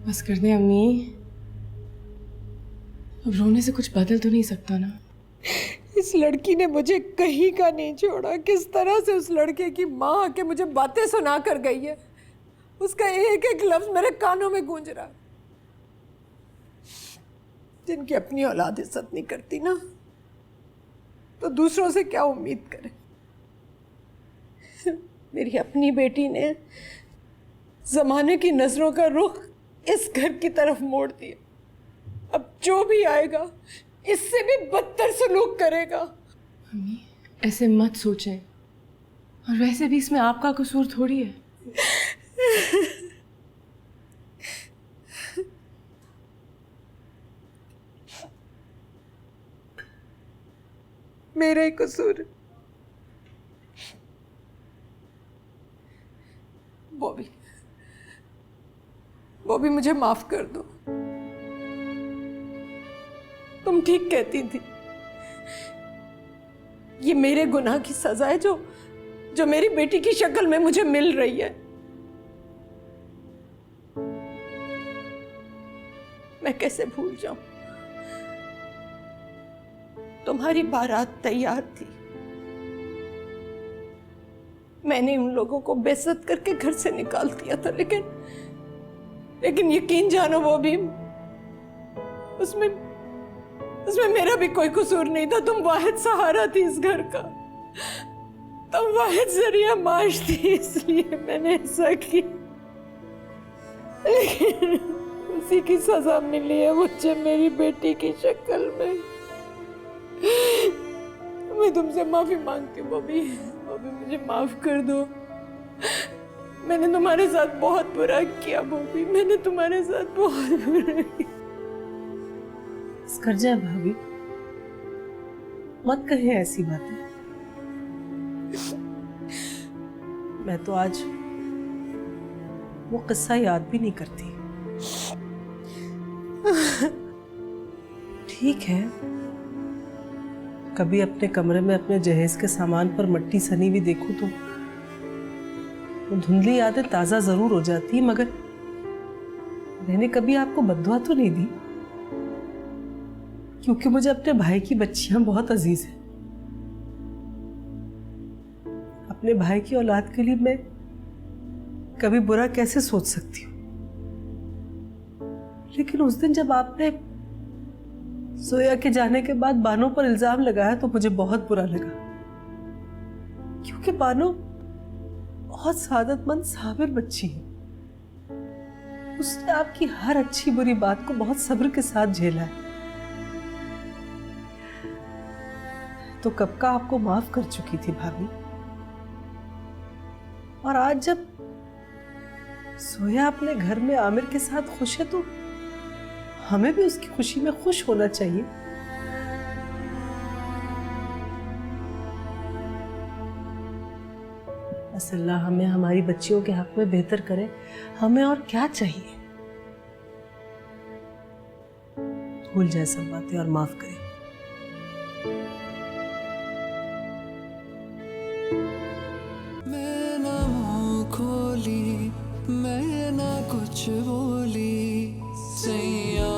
बस कर दे अम्मी, अब रोने से कुछ बदल तो नहीं सकता ना। इस लड़की ने मुझे कहीं का नहीं छोड़ा। किस तरह से उस लड़के की माँ आके मुझे बातें सुना कर गई है। उसका एक एक लफ्ज मेरे कानों में गूंज रहा है। जिनकी अपनी औलाद इज्जत नहीं करती ना, तो दूसरों से क्या उम्मीद करे। मेरी अपनी बेटी ने जमाने की नजरों का रुख इस घर की तरफ मोड़ दिया। अब जो भी आएगा इससे भी बदतर सलूक करेगा। अम्मी ऐसे मत सोचें, और वैसे भी इसमें आपका कसूर थोड़ी है। मेरा ही कसूर है। बॉबी, बॉबी मुझे माफ कर दो। तुम ठीक कहती थी, ये मेरे गुनाह की सजा है जो मेरी बेटी की शक्ल में मुझे मिल रही है। मैं कैसे भूल जाऊं। तुम्हारी बारात तैयार थी, मैंने उन लोगों को बेइज्जत करके घर से निकाल दिया था, लेकिन यकीन जानो वो भी, उसमें मेरा भी कोई कसूर नहीं था। तुम वाहिद सहारा थी इस घर का, तुम वाहिद जरिया माश थी, इसलिए मैंने ऐसा किया। लेकिन उसी की सजा मिली है मुझे मेरी बेटी की शक्ल में। मैं तुमसे माफी मांगती हूँ बॉबी, मुझे माफ कर दो। मैंने तुम्हारे साथ बहुत बुरा किया बॉबी, मैंने तुम्हारे साथ बहुत बुरा किया। कर जाए भाभी, मत कहे ऐसी बातें। मैं तो आज वो किस्सा याद भी नहीं करती। ठीक है, कभी अपने कमरे में अपने जहेज के सामान पर मट्टी सनी हुई देखूं तो वो धुंधली यादें ताजा जरूर हो जाती है, मगर मैंने कभी आपको बद्दुआ तो नहीं दी, क्योंकि मुझे अपने भाई की बच्चियां बहुत अजीज हैं। अपने भाई की औलाद के लिए मैं कभी बुरा कैसे सोच सकती हूँ। लेकिन उस दिन जब आपने सोया के जाने के बाद बानो पर इल्जाम लगाया तो मुझे बहुत बुरा लगा, क्योंकि बानो बहुत सादतमंद साबिर बच्ची है। उसने आपकी हर अच्छी बुरी बात को बहुत सब्र के साथ झेला है। तो कब का आपको माफ कर चुकी थी भाभी, और आज जब सोया अपने घर में आमिर के साथ खुश है तो हमें भी उसकी खुशी में खुश होना चाहिए। बस अल्लाह हमें हमारी बच्चियों के हक में बेहतर करे, हमें और क्या चाहिए। भूल जाए सब बातें और माफ करे। मैं ना मुँह खोली, मैं ना कुछ बोली, सैया